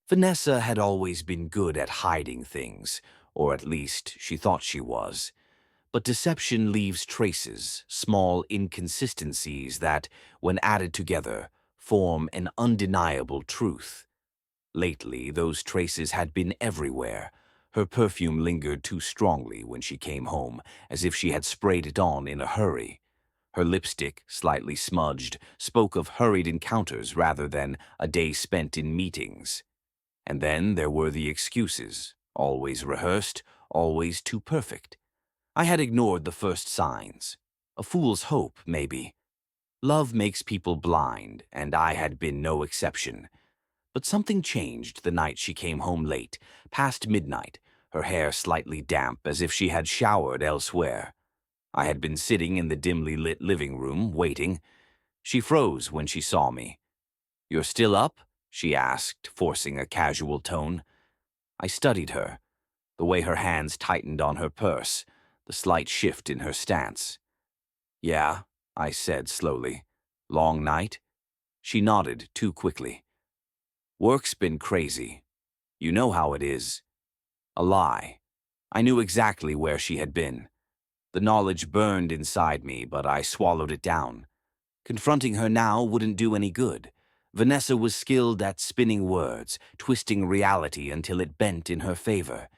Vanessa had always been good at hiding things, or at least she thought she was. But deception leaves traces, small inconsistencies that, when added together, form an undeniable truth. Lately, those traces had been everywhere. Her perfume lingered too strongly when she came home, as if she had sprayed it on in a hurry. Her lipstick, slightly smudged, spoke of hurried encounters rather than a day spent in meetings. And then there were the excuses, always rehearsed, always too perfect. I had ignored the first signs. A fool's hope, maybe. Love makes people blind, and I had been no exception. But something changed the night she came home late, past midnight, her hair slightly damp as if she had showered elsewhere. I had been sitting in the dimly lit living room, waiting. She froze when she saw me. "You're still up?" she asked, forcing a casual tone. I studied her, the way her hands tightened on her purse, the slight shift in her stance. "Yeah," I said slowly. "Long night?" She nodded too quickly. "Work's been crazy. You know how it is." A lie. I knew exactly where she had been. The knowledge burned inside me, but I swallowed it down. Confronting her now wouldn't do any good. Vanessa was skilled at spinning words, twisting reality until it bent in her favor.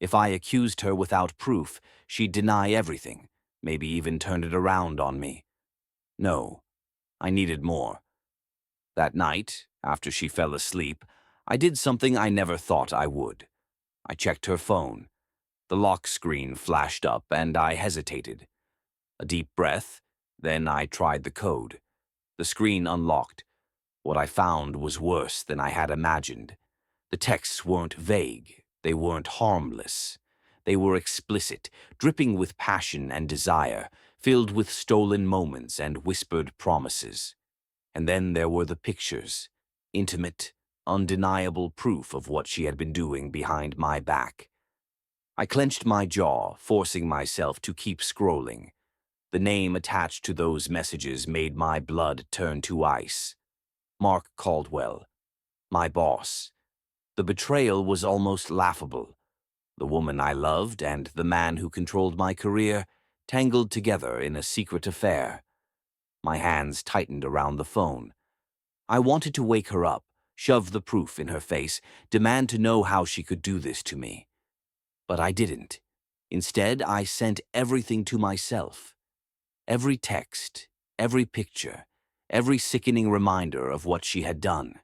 If I accused her without proof, she'd deny everything, maybe even turn it around on me. No, I needed more. That night, after she fell asleep, I did something I never thought I would. I checked her phone. The lock screen flashed up, and I hesitated. A deep breath, then I tried the code. The screen unlocked. What I found was worse than I had imagined. The texts weren't vague. They weren't harmless. They were explicit, dripping with passion and desire, filled with stolen moments and whispered promises. And then there were the pictures, intimate, undeniable proof of what she had been doing behind my back. I clenched my jaw, forcing myself to keep scrolling. The name attached to those messages made my blood turn to ice. Mark Caldwell, my boss. The betrayal was almost laughable. The woman I loved and the man who controlled my career tangled together in a secret affair. My hands tightened around the phone. I wanted to wake her up, shove the proof in her face, demand to know how she could do this to me. But I didn't. Instead, I sent everything to myself. Every text, every picture, every sickening reminder of what she had done.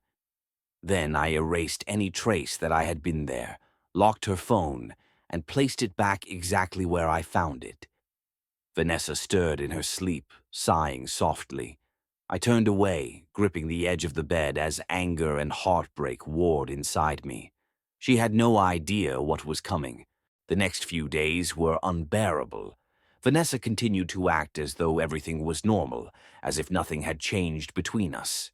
Then I erased any trace that I had been there, locked her phone, and placed it back exactly where I found it. Vanessa stirred in her sleep, sighing softly. I turned away, gripping the edge of the bed as anger and heartbreak warred inside me. She had no idea what was coming. The next few days were unbearable. Vanessa continued to act as though everything was normal, as if nothing had changed between us.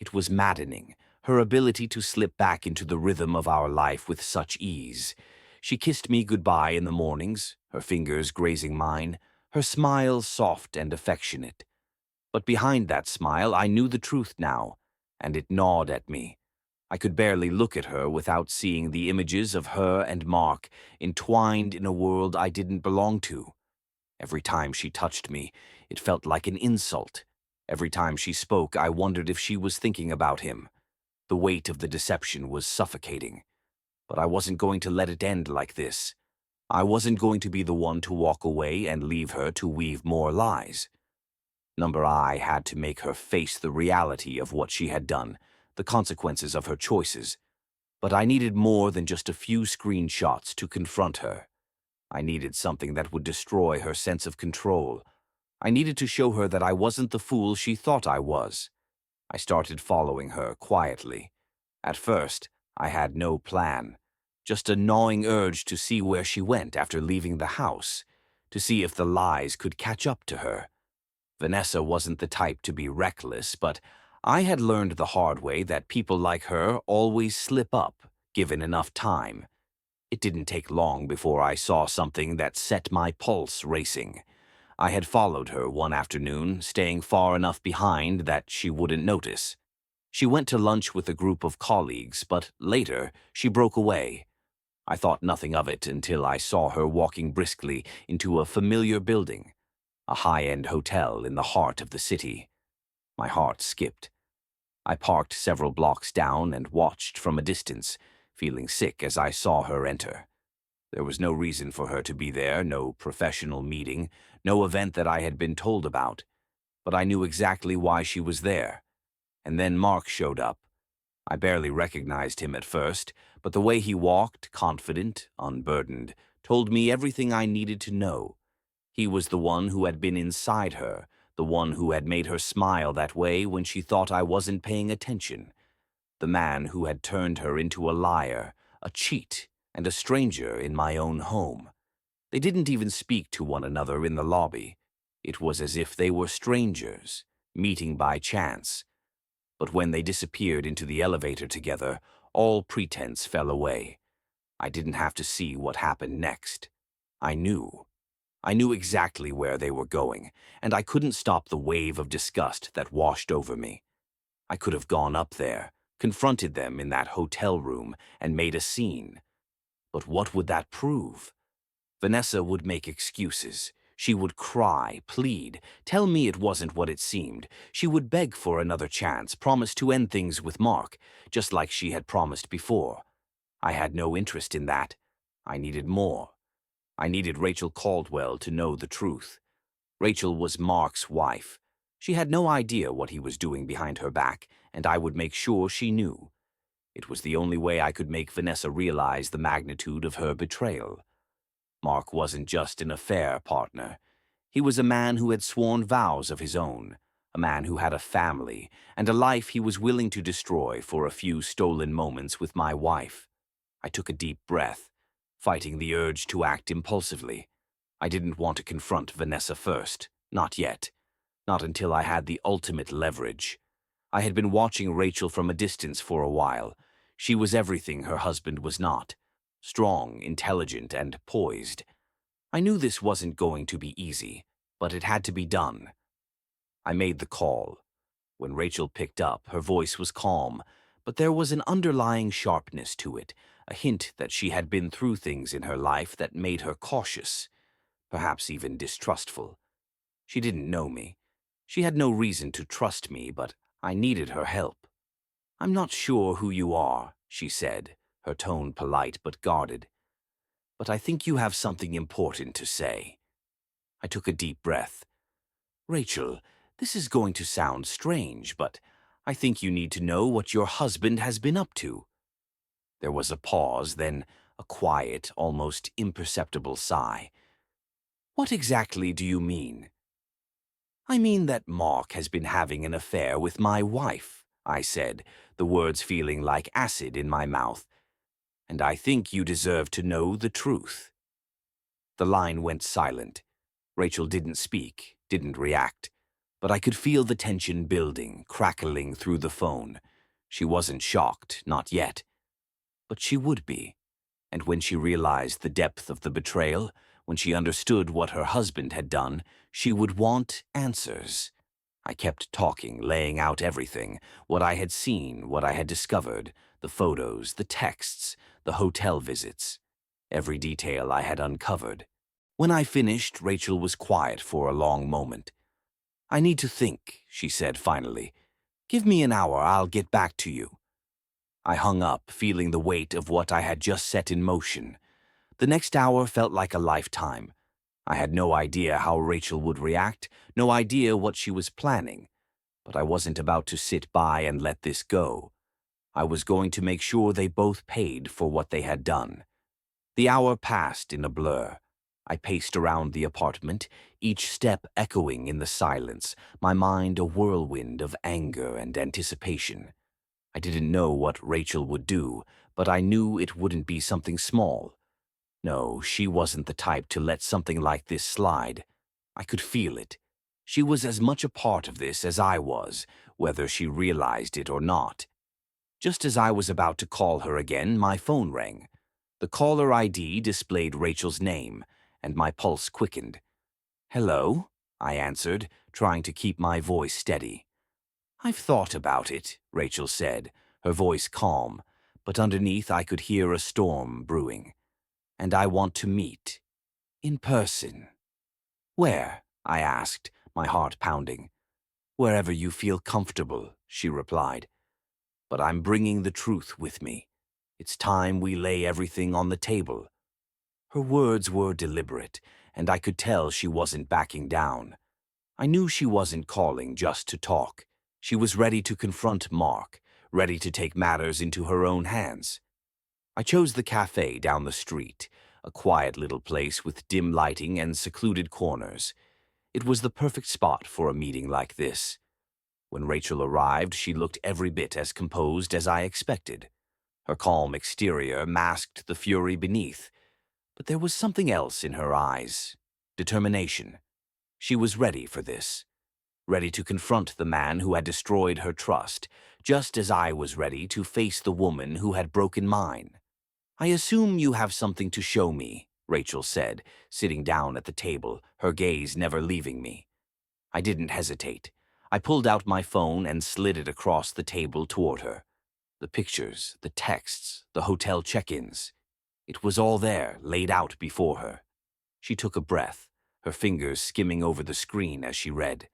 It was maddening, her ability to slip back into the rhythm of our life with such ease. She kissed me goodbye in the mornings, her fingers grazing mine, her smile soft and affectionate. But behind that smile I knew the truth now, and it gnawed at me. I could barely look at her without seeing the images of her and Mark entwined in a world I didn't belong to. Every time she touched me, it felt like an insult. Every time she spoke, I wondered if she was thinking about him. The weight of the deception was suffocating. But I wasn't going to let it end like this. I wasn't going to be the one to walk away and leave her to weave more lies. Number I had to make her face the reality of what she had done, the consequences of her choices. But I needed more than just a few screenshots to confront her. I needed something that would destroy her sense of control. I needed to show her that I wasn't the fool she thought I was. I started following her quietly. At first, I had no plan, just a gnawing urge to see where she went after leaving the house, to see if the lies could catch up to her. Vanessa wasn't the type to be reckless, but I had learned the hard way that people like her always slip up, given enough time. It didn't take long before I saw something that set my pulse racing. I had followed her one afternoon, staying far enough behind that she wouldn't notice. She went to lunch with a group of colleagues, but later she broke away. I thought nothing of it until I saw her walking briskly into a familiar building, a high-end hotel in the heart of the city. My heart skipped. I parked several blocks down and watched from a distance, feeling sick as I saw her enter. There was no reason for her to be there, no professional meeting, no event that I had been told about, but I knew exactly why she was there. And then Mark showed up. I barely recognized him at first, but the way he walked, confident, unburdened, told me everything I needed to know. He was the one who had been inside her, the one who had made her smile that way when she thought I wasn't paying attention, the man who had turned her into a liar, a cheat, and a stranger in my own home. They didn't even speak to one another in the lobby. It was as if they were strangers, meeting by chance. But when they disappeared into the elevator together, all pretense fell away. I didn't have to see what happened next. I knew. I knew exactly where they were going, and I couldn't stop the wave of disgust that washed over me. I could have gone up there, confronted them in that hotel room, and made a scene. But what would that prove? Vanessa would make excuses. She would cry, plead, tell me it wasn't what it seemed. She would beg for another chance, promise to end things with Mark, just like she had promised before. I had no interest in that. I needed more. I needed Rachel Caldwell to know the truth. Rachel was Mark's wife. She had no idea what he was doing behind her back, and I would make sure she knew. It was the only way I could make Vanessa realize the magnitude of her betrayal. Mark wasn't just an affair partner. He was a man who had sworn vows of his own, a man who had a family, and a life he was willing to destroy for a few stolen moments with my wife. I took a deep breath, fighting the urge to act impulsively. I didn't want to confront Vanessa first, not yet, not until I had the ultimate leverage. I had been watching Rachel from a distance for a while. She was everything her husband was not. Strong, intelligent, and poised. I knew this wasn't going to be easy, but it had to be done. I made the call. When Rachel picked up, her voice was calm, but there was an underlying sharpness to it, a hint that she had been through things in her life that made her cautious, perhaps even distrustful. She didn't know me. She had no reason to trust me, but I needed her help. "I'm not sure who you are," she said, her tone polite but guarded. "But I think you have something important to say." I took a deep breath. "Rachel, this is going to sound strange, but I think you need to know what your husband has been up to." There was a pause, then a quiet, almost imperceptible sigh. "What exactly do you mean?" "I mean that Mark has been having an affair with my wife," I said, the words feeling like acid in my mouth. "And I think you deserve to know the truth." The line went silent. Rachel didn't speak, didn't react, but I could feel the tension building, crackling through the phone. She wasn't shocked, not yet. But she would be. And when she realized the depth of the betrayal, when she understood what her husband had done, she would want answers. I kept talking, laying out everything, what I had seen, what I had discovered, the photos, the texts, the hotel visits, every detail I had uncovered. When I finished, Rachel was quiet for a long moment. "I need to think," she said finally. "Give me an hour, I'll get back to you." I hung up, feeling the weight of what I had just set in motion. The next hour felt like a lifetime. I had no idea how Rachel would react, no idea what she was planning. But I wasn't about to sit by and let this go. I was going to make sure they both paid for what they had done. The hour passed in a blur. I paced around the apartment, each step echoing in the silence, my mind a whirlwind of anger and anticipation. I didn't know what Rachel would do, but I knew it wouldn't be something small. No, she wasn't the type to let something like this slide. I could feel it. She was as much a part of this as I was, whether she realized it or not. Just as I was about to call her again, my phone rang. The caller ID displayed Rachel's name, and my pulse quickened. "Hello?" I answered, trying to keep my voice steady. I've thought about it, Rachel said, her voice calm, but underneath I could hear a storm brewing. And I want to meet. In person. Where? I asked, my heart pounding. Wherever you feel comfortable, she replied. But I'm bringing the truth with me. It's time we lay everything on the table. Her words were deliberate, and I could tell she wasn't backing down. I knew she wasn't calling just to talk. She was ready to confront Mark, ready to take matters into her own hands. I chose the cafe down the street, a quiet little place with dim lighting and secluded corners. It was the perfect spot for a meeting like this. When Rachel arrived, she looked every bit as composed as I expected. Her calm exterior masked the fury beneath, but there was something else in her eyes. Determination. She was ready for this. Ready to confront the man who had destroyed her trust, just as I was ready to face the woman who had broken mine. I assume you have something to show me, Rachel said, sitting down at the table, her gaze never leaving me. I didn't hesitate. I pulled out my phone and slid it across the table toward her. The pictures, the texts, the hotel check-ins. It was all there, laid out before her. She took a breath, her fingers skimming over the screen as she read.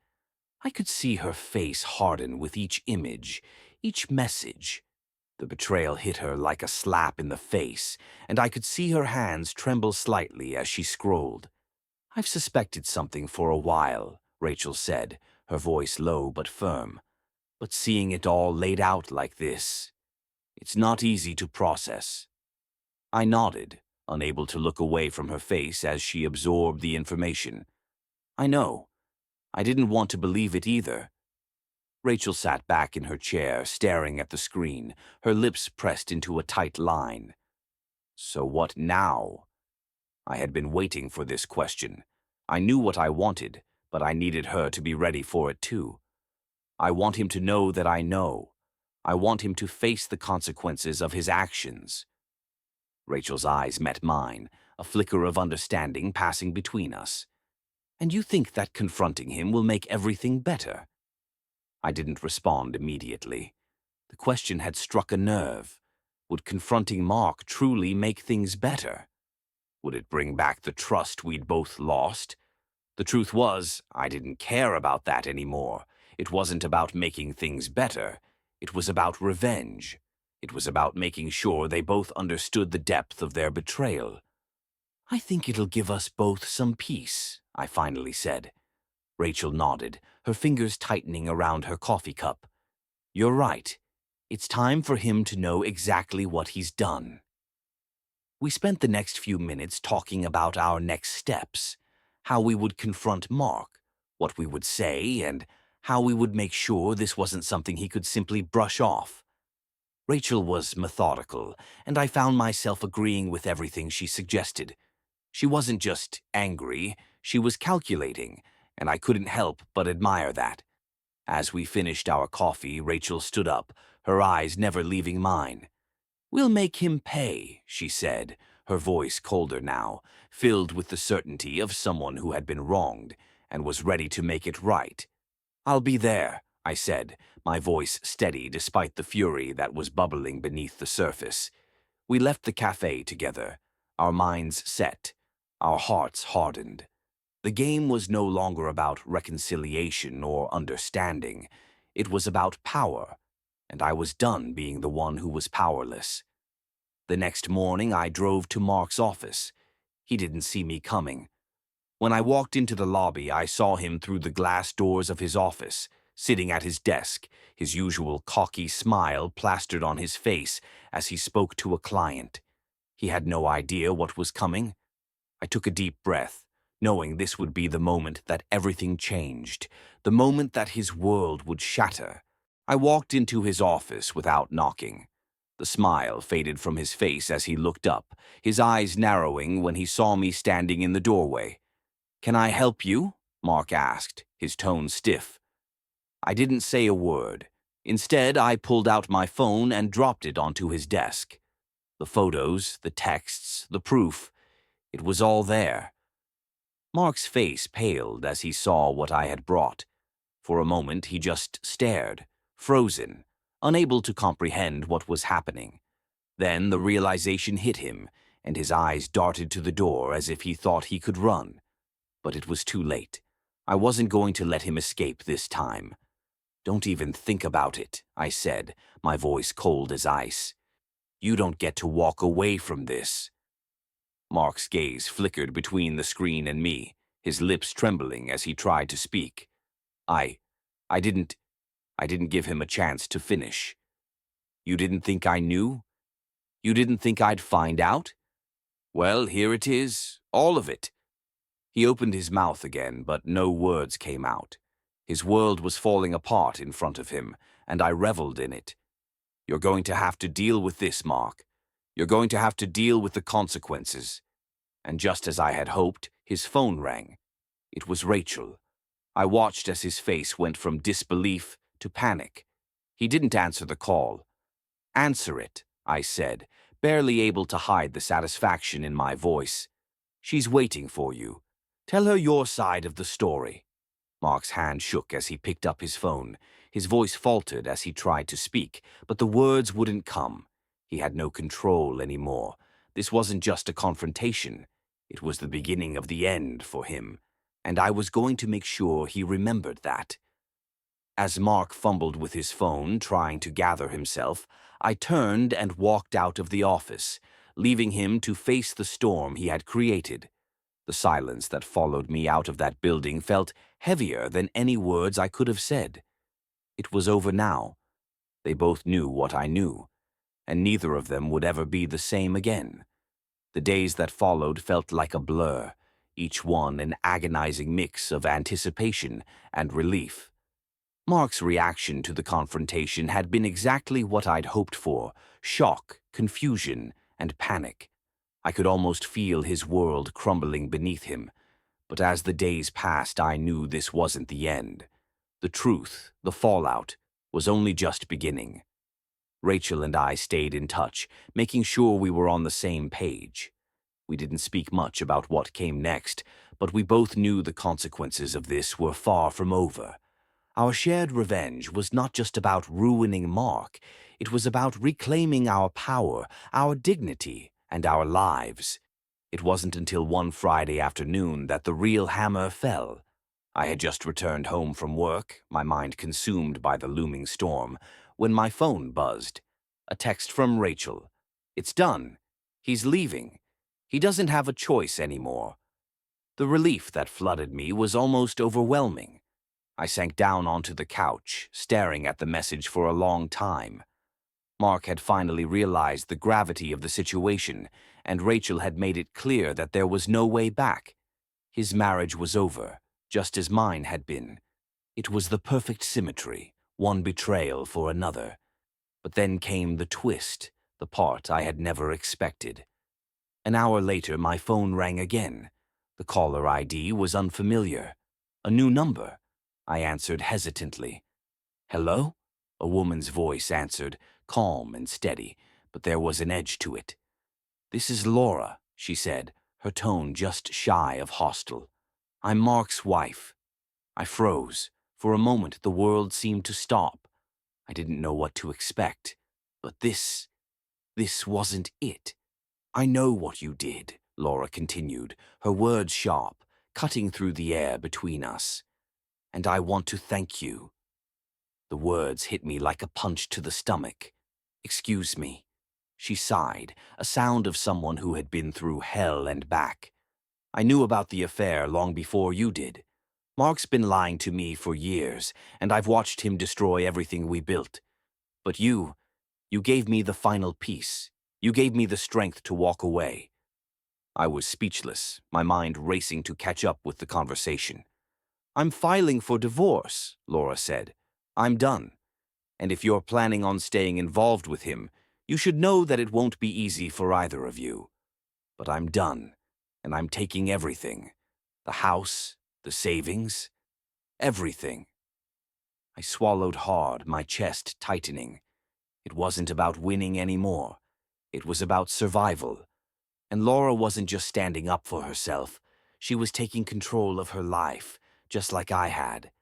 I could see her face harden with each image, each message. The betrayal hit her like a slap in the face, and I could see her hands tremble slightly as she scrolled. I've suspected something for a while, Rachel said, her voice low but firm. But seeing it all laid out like this, it's not easy to process. I nodded, unable to look away from her face as she absorbed the information. I know. I didn't want to believe it either. Rachel sat back in her chair, staring at the screen, her lips pressed into a tight line. So what now? I had been waiting for this question. I knew what I wanted, but I needed her to be ready for it too. I want him to know that I know. I want him to face the consequences of his actions. Rachel's eyes met mine, a flicker of understanding passing between us. And you think that confronting him will make everything better? I didn't respond immediately. The question had struck a nerve. Would confronting Mark truly make things better? Would it bring back the trust we'd both lost? The truth was, I didn't care about that anymore. It wasn't about making things better. It was about revenge. It was about making sure they both understood the depth of their betrayal. I think it'll give us both some peace, I finally said. Rachel nodded, her fingers tightening around her coffee cup. You're right. It's time for him to know exactly what he's done. We spent the next few minutes talking about our next steps, how we would confront Mark, what we would say, and how we would make sure this wasn't something he could simply brush off. Rachel was methodical, and I found myself agreeing with everything she suggested. She wasn't just angry, she was calculating, and I couldn't help but admire that. As we finished our coffee, Rachel stood up, her eyes never leaving mine. We'll make him pay, she said, her voice colder now, filled with the certainty of someone who had been wronged and was ready to make it right. I'll be there, I said, my voice steady despite the fury that was bubbling beneath the surface. We left the cafe together, our minds set, our hearts hardened. The game was no longer about reconciliation or understanding. It was about power, and I was done being the one who was powerless. The next morning, I drove to Mark's office. He didn't see me coming. When I walked into the lobby, I saw him through the glass doors of his office, sitting at his desk, his usual cocky smile plastered on his face as he spoke to a client. He had no idea what was coming. I took a deep breath, knowing this would be the moment that everything changed, the moment that his world would shatter. I walked into his office without knocking. The smile faded from his face as he looked up, his eyes narrowing when he saw me standing in the doorway. "Can I help you?" Mark asked, his tone stiff. I didn't say a word. Instead, I pulled out my phone and dropped it onto his desk. The photos, the texts, the proof, it was all there. Mark's face paled as he saw what I had brought. For a moment, he just stared, frozen, unable to comprehend what was happening. Then the realization hit him, and his eyes darted to the door as if he thought he could run. But it was too late. I wasn't going to let him escape this time. "Don't even think about it," I said, my voice cold as ice. "You don't get to walk away from this." Mark's gaze flickered between the screen and me, his lips trembling as he tried to speak. I didn't give him a chance to finish. "You didn't think I knew? You didn't think I'd find out? Well, here it is, all of it." He opened his mouth again, but no words came out. His world was falling apart in front of him, and I reveled in it. "You're going to have to deal with this, Mark. You're going to have to deal with the consequences." And just as I had hoped, his phone rang. It was Rachel. I watched as his face went from disbelief to panic. He didn't answer the call. "Answer it," I said, barely able to hide the satisfaction in my voice. "She's waiting for you. Tell her your side of the story." Mark's hand shook as he picked up his phone. His voice faltered as he tried to speak, but the words wouldn't come. He had no control anymore. This wasn't just a confrontation. It was the beginning of the end for him, and I was going to make sure he remembered that. As Mark fumbled with his phone, trying to gather himself, I turned and walked out of the office, leaving him to face the storm he had created. The silence that followed me out of that building felt heavier than any words I could have said. It was over now. They both knew what I knew, and neither of them would ever be the same again. The days that followed felt like a blur, each one an agonizing mix of anticipation and relief. Mark's reaction to the confrontation had been exactly what I'd hoped for: shock, confusion, and panic. I could almost feel his world crumbling beneath him. But as the days passed, I knew this wasn't the end. The truth, the fallout, was only just beginning. Rachel and I stayed in touch, making sure we were on the same page. We didn't speak much about what came next, but we both knew the consequences of this were far from over. Our shared revenge was not just about ruining Mark. It was about reclaiming our power, our dignity, and our lives. It wasn't until one Friday afternoon that the real hammer fell. I had just returned home from work, my mind consumed by the looming storm, when my phone buzzed. A text from Rachel. "It's done. He's leaving. He doesn't have a choice anymore." The relief that flooded me was almost overwhelming. I sank down onto the couch, staring at the message for a long time. Mark had finally realized the gravity of the situation, and Rachel had made it clear that there was no way back. His marriage was over, just as mine had been. It was the perfect symmetry, one betrayal for another. But then came the twist, the part I had never expected. An hour later, my phone rang again. The caller ID was unfamiliar. A new number. I answered hesitantly. "Hello?" A woman's voice answered, calm and steady, but there was an edge to it. "This is Laura," she said, her tone just shy of hostile. "I'm Mark's wife." I froze. For a moment, the world seemed to stop. I didn't know what to expect. But this wasn't it. "I know what you did," Laura continued, her words sharp, cutting through the air between us. "And I want to thank you." The words hit me like a punch to the stomach. "Excuse me." She sighed, a sound of someone who had been through hell and back. "I knew about the affair long before you did. Mark's been lying to me for years, and I've watched him destroy everything we built. But you gave me the final piece. You gave me the strength to walk away." I was speechless, my mind racing to catch up with the conversation. "I'm filing for divorce," Laura said. "I'm done. And if you're planning on staying involved with him, you should know that it won't be easy for either of you. But I'm done, and I'm taking everything. The house, the savings, everything." I swallowed hard, my chest tightening. It wasn't about winning anymore. It was about survival. And Laura wasn't just standing up for herself. She was taking control of her life, just like I had.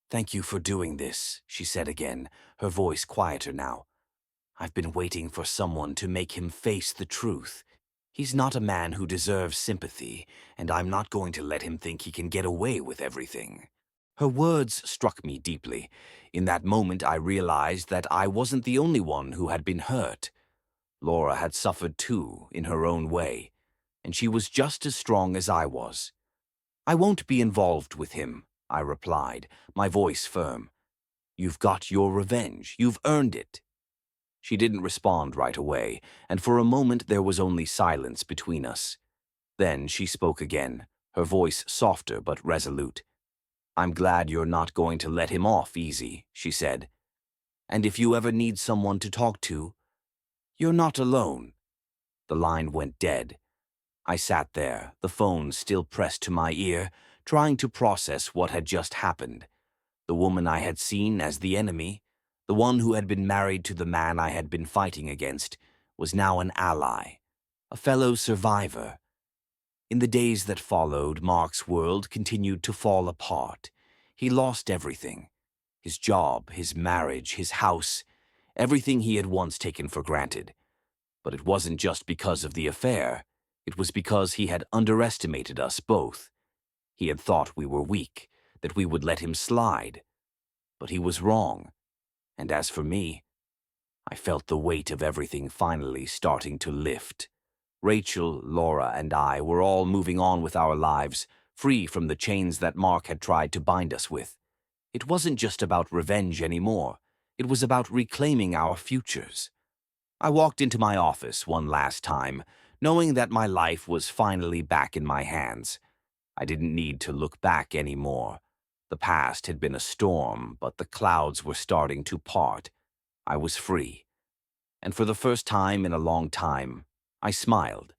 Thank you for doing this, she said again, her voice quieter now. I've been waiting for someone to make him face the truth. He's not a man who deserves sympathy, and I'm not going to let him think he can get away with everything. Her words struck me deeply. In that moment, I realized that I wasn't the only one who had been hurt. Laura had suffered too, in her own way, and she was just as strong as I was. I won't be involved with him, I replied, my voice firm. You've got your revenge. You've earned it. She didn't respond right away, and for a moment there was only silence between us. Then she spoke again, her voice softer but resolute. I'm glad you're not going to let him off easy, she said. And if you ever need someone to talk to, you're not alone. The line went dead. I sat there, the phone still pressed to my ear, trying to process what had just happened. The woman I had seen as the enemy, the one who had been married to the man I had been fighting against, was now an ally, a fellow survivor. In the days that followed, Mark's world continued to fall apart. He lost everything. His job, his marriage, his house, everything he had once taken for granted. But it wasn't just because of the affair. It was because he had underestimated us both. He had thought we were weak, that we would let him slide. But he was wrong. And as for me, I felt the weight of everything finally starting to lift. Rachel, Laura, and I were all moving on with our lives, free from the chains that Mark had tried to bind us with. It wasn't just about revenge anymore. It was about reclaiming our futures. I walked into my office one last time, knowing that my life was finally back in my hands. I didn't need to look back anymore. The past had been a storm, but the clouds were starting to part. I was free. And for the first time in a long time, I smiled.